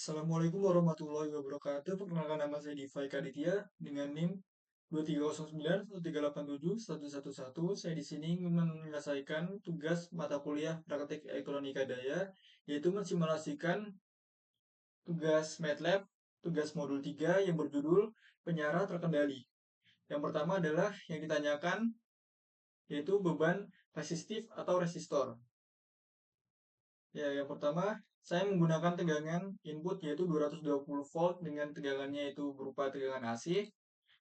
Assalamualaikum warahmatullahi wabarakatuh. Perkenalkan, nama saya Diva Kaditya dengan NIM 23091387111. Saya di sini menyelesaikan tugas mata kuliah praktik elektronika daya, yaitu mensimulasikan tugas MATLAB, tugas modul 3 yang berjudul penyara terkendali. Yang pertama adalah yang ditanyakan yaitu beban resistif atau resistor. Ya, yang pertama, saya menggunakan tegangan input yaitu 220 volt dengan tegangannya itu berupa tegangan AC,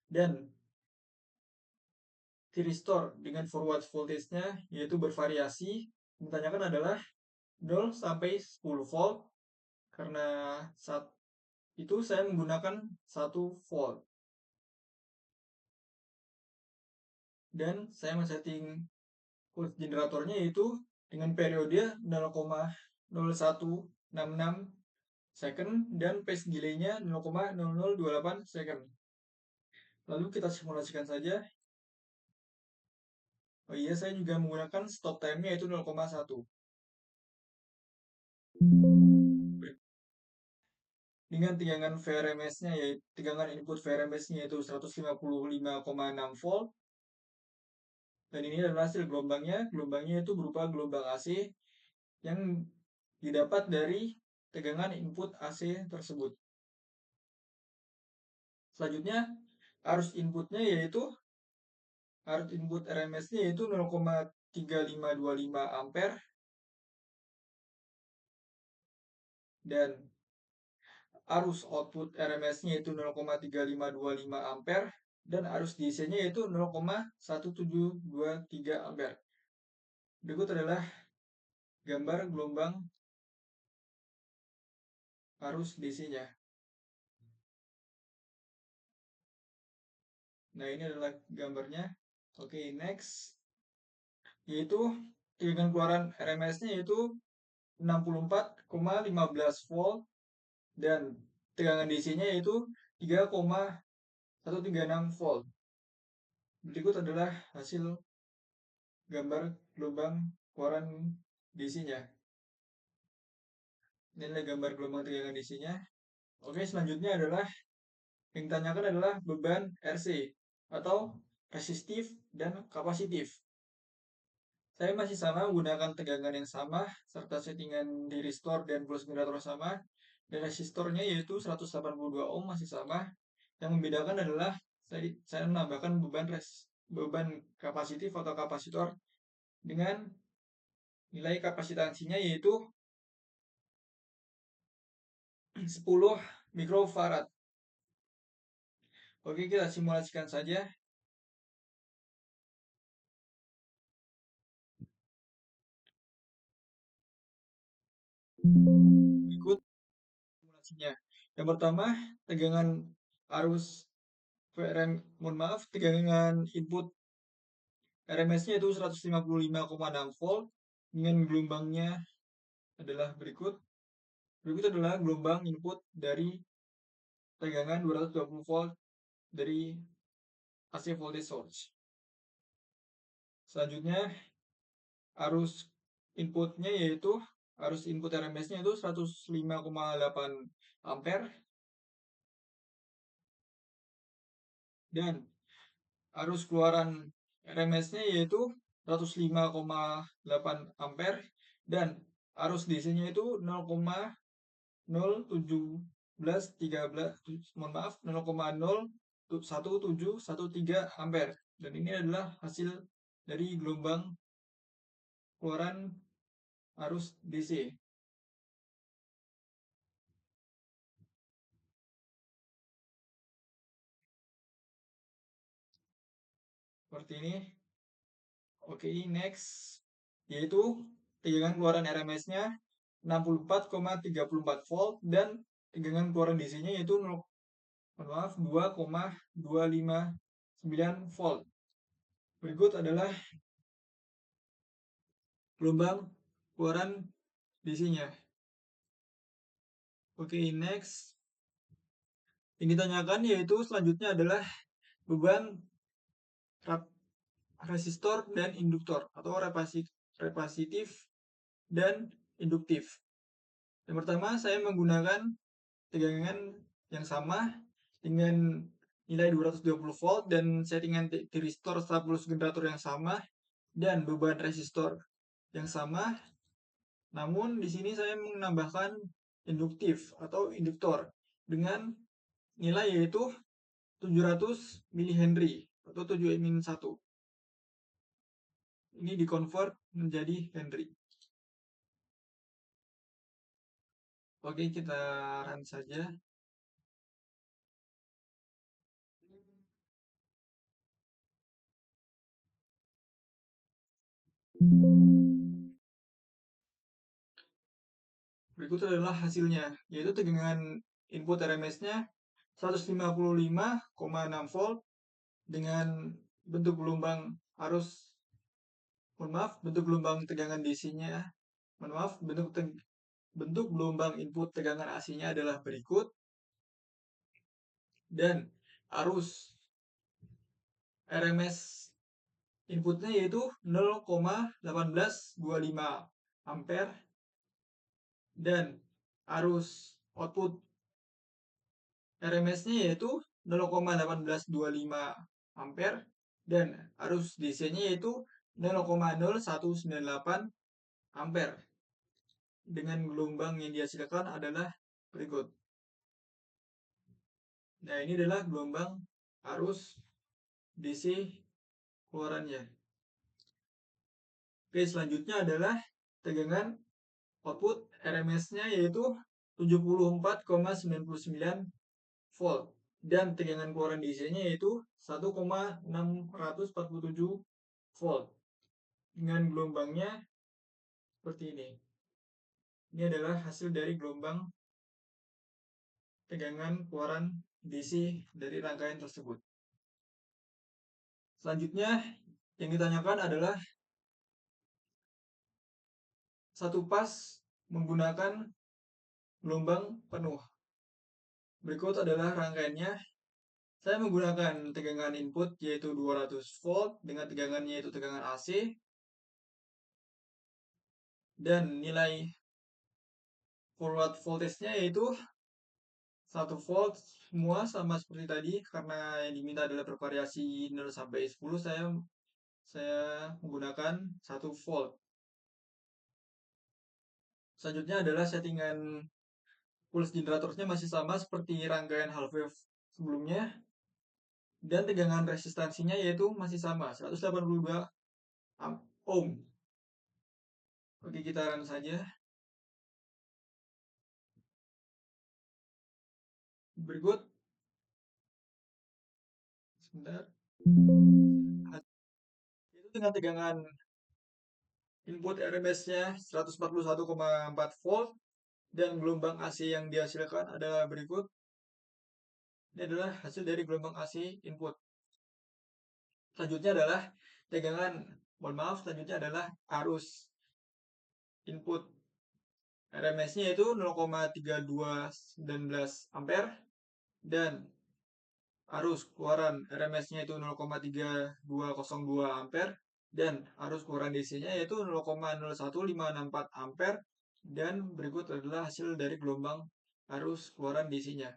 dan thyristor dengan forward voltage-nya yaitu bervariasi. Yang ditanyakan adalah 0 sampai 10 volt, karena saat itu saya menggunakan 1 volt. Dan saya men-setting pulse generatornya yaitu dengan periode 0,0166 second dan phase delay-nya 0,0028 second. Lalu kita simulasikan saja. Oh iya, saya juga menggunakan stop time-nya yaitu 0,1. Dengan tegangan VRMS-nya yaitu tegangan input VRMS-nya yaitu 155,6 volt. Dan ini adalah hasil gelombangnya. Gelombangnya itu berupa gelombang AC yang didapat dari tegangan input AC tersebut. Selanjutnya, arus inputnya yaitu arus input RMS-nya yaitu 0,3525 ampere, dan arus output RMS-nya yaitu 0,3525 ampere, dan arus DC-nya yaitu 0,1723 ampere. Berikut adalah gambar gelombang arus DC-nya. Nah, ini adalah gambarnya. Oke, next. Yaitu tegangan keluaran RMS-nya yaitu 64,15 volt, dan tegangan DC-nya yaitu 3,136 volt. Berikut adalah hasil gambar gelombang keluaran DC-nya. Ini adalah gambar gelombang tegangan DC-nya. Oke, selanjutnya adalah yang ditanyakan adalah beban RC atau resistif dan kapasitif. Saya masih sama menggunakan tegangan yang sama serta settingan di resistor dan pulse generator sama, dan resistornya yaitu 182 ohm masih sama. Yang membedakan adalah saya menambahkan beban kapasitif atau kapasitor dengan nilai kapasitansinya yaitu 10 mikrofarad. Oke, kita simulasikan saja. Berikut simulasinya. Yang pertama, tegangan arus tegangan input RMS-nya itu 155,6 volt dengan gelombangnya adalah berikut. Berikut adalah gelombang input dari tegangan 220 volt dari AC voltage source. Selanjutnya, arus inputnya yaitu arus input RMS-nya itu 105,8 ampere, dan arus keluaran RMS-nya yaitu 105,8 ampere, dan arus DC-nya itu 0,01713 ampere. Dan ini adalah hasil dari gelombang keluaran arus DC. Seperti ini. Oke, next. Yaitu tegangan keluaran RMS-nya 64,34 volt dan tegangan keluaran DC-nya yaitu 2,259 volt. Berikut adalah gelombang keluaran DC-nya. Oke, next. Yang ditanyakan yaitu selanjutnya adalah beban resistor dan induktor atau repasitif dan induktif. Yang pertama, saya menggunakan tegangan yang sama dengan nilai 220 volt dan settingan tiristor stabilis generator yang sama dan beban resistor yang sama. Namun di sini saya menambahkan induktif atau induktor dengan nilai yaitu 700 mH atau 7 min 1. Ini dikonvert menjadi Henry. Oke, kita run saja. Berikut adalah hasilnya, yaitu tegangan input RMS-nya 155,6 volt dengan bentuk gelombang arus, bentuk gelombang tegangan DC-nya, bentuk gelombang input tegangan AC-nya adalah berikut, dan arus RMS inputnya yaitu 0,1825 ampere dan arus output RMS-nya yaitu 0,1825 ampere dan arus DC-nya yaitu 0,0198 ampere. Dengan gelombang yang dihasilkan adalah berikut. Nah, ini adalah gelombang arus DC keluarannya. Oke, selanjutnya adalah tegangan output RMS-nya yaitu 74,99 volt dan tegangan keluaran DC-nya yaitu 1,647 volt dengan gelombangnya seperti ini. Ini adalah hasil dari gelombang tegangan keluaran DC dari rangkaian tersebut. Selanjutnya yang ditanyakan adalah satu pas menggunakan gelombang penuh. Berikut adalah rangkaiannya. Saya menggunakan tegangan input yaitu 200 volt dengan tegangannya yaitu tegangan AC dan nilai forward voltage-nya yaitu 1 volt semua sama seperti tadi karena yang diminta adalah bervariasi 0 sampai 10, saya menggunakan 1 volt. Selanjutnya adalah settingan pulse generatornya masih sama seperti rangkaian half wave sebelumnya dan tegangan resistansinya yaitu masih sama 182 ohm. Oke, kita run saja. Berikut sebentar. Itu dengan tegangan input RMS-nya 141,4 volt dan gelombang AC yang dihasilkan adalah berikut. Ini adalah hasil dari gelombang AC input. Selanjutnya adalah selanjutnya adalah arus input RMS-nya yaitu 0,3219 ampere dan arus keluaran RMS-nya itu 0,3202 ampere dan arus keluaran DC-nya yaitu 0,01564 ampere dan berikut adalah hasil dari gelombang arus keluaran DC-nya.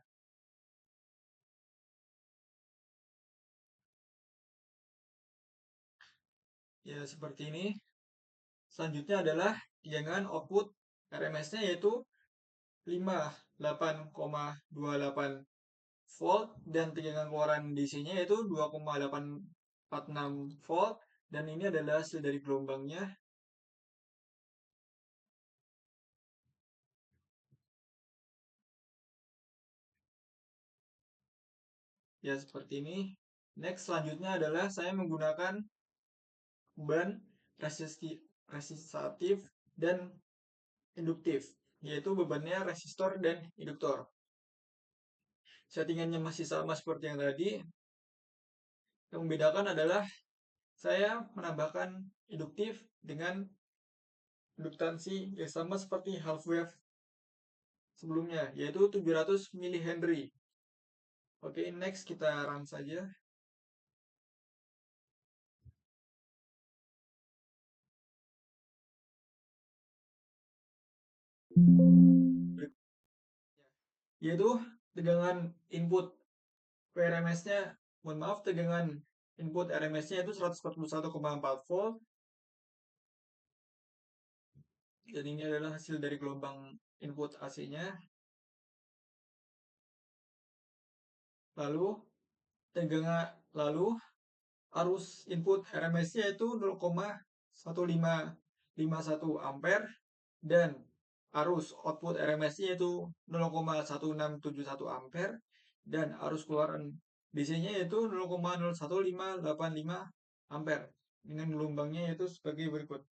Ya, seperti ini. Selanjutnya adalah tegangan output RMS-nya yaitu 58,28 volt dan tegangan keluaran DC-nya yaitu 2,846 volt dan ini adalah hasil dari gelombangnya. Ya, seperti ini. Next, selanjutnya adalah saya menggunakan beban resistif dan induktif, yaitu bebannya resistor dan induktor. Settingannya masih sama seperti yang tadi. Yang membedakan adalah saya menambahkan induktif dengan induktansi yang sama seperti half wave sebelumnya, yaitu 700 mH. Oke, next kita run saja. yaitu tegangan input RMS-nya, mohon maaf, tegangan input RMS-nya itu 141,4 volt. Jadi ini adalah hasil dari gelombang input AC-nya. Lalu arus input RMS-nya itu 0,1551 ampere dan arus output RMS-nya itu 0,1671 ampere dan arus keluaran DC-nya itu 0,01585 ampere dengan gelombangnya yaitu sebagai berikut.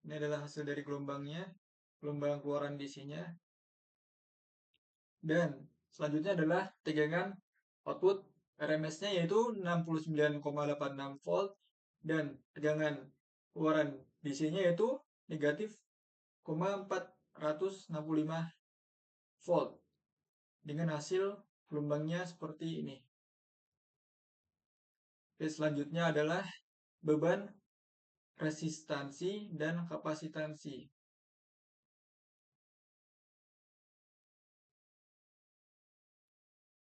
Ini adalah hasil dari gelombangnya, gelombang keluaran DC-nya. Dan selanjutnya adalah tegangan output RMS-nya yaitu 69,86 volt dan tegangan keluaran DC-nya yaitu negatif 465 volt dengan hasil gelombangnya seperti ini. Oke, selanjutnya adalah beban, resistansi, dan kapasitansi.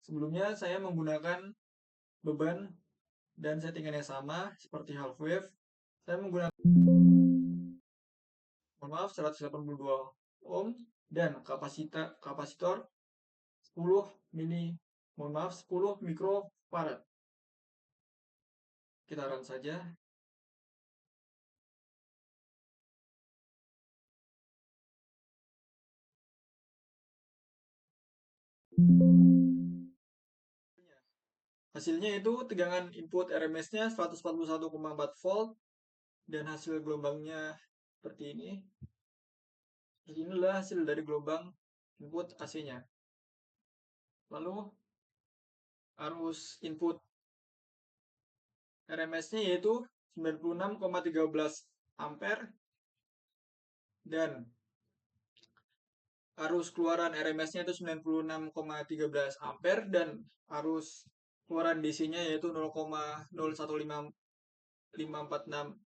Sebelumnya saya menggunakan beban dan settingannya sama seperti half wave. Saya menggunakan 182 ohm dan kapasitor 10 mikrofarad. Kita run saja. Hasilnya itu tegangan input RMS-nya 141,4 volt dan hasil gelombangnya seperti ini. Inilah hasil dari gelombang input AC-nya. Lalu arus input RMS-nya yaitu 96,13 ampere dan arus keluaran RMS-nya itu 96,13 ampere dan arus keluaran DC-nya yaitu 0,015546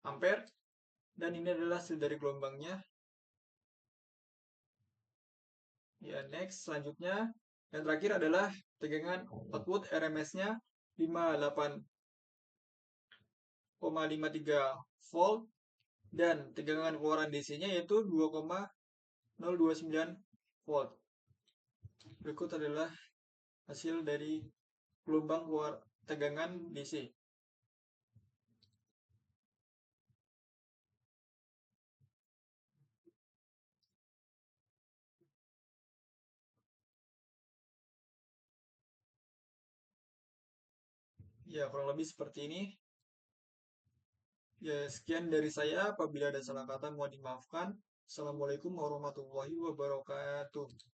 ampere dan ini adalah hasil dari gelombangnya. Ya, next, selanjutnya yang terakhir adalah tegangan output RMS-nya 58,53 volt dan tegangan keluaran DC-nya yaitu 2,029 volt. Berikut adalah hasil dari gelombang keluar tegangan DC. Ya, kurang lebih seperti ini. Ya, sekian dari saya. Apabila ada salah kata mohon dimaafkan. Assalamualaikum warahmatullahi wabarakatuh.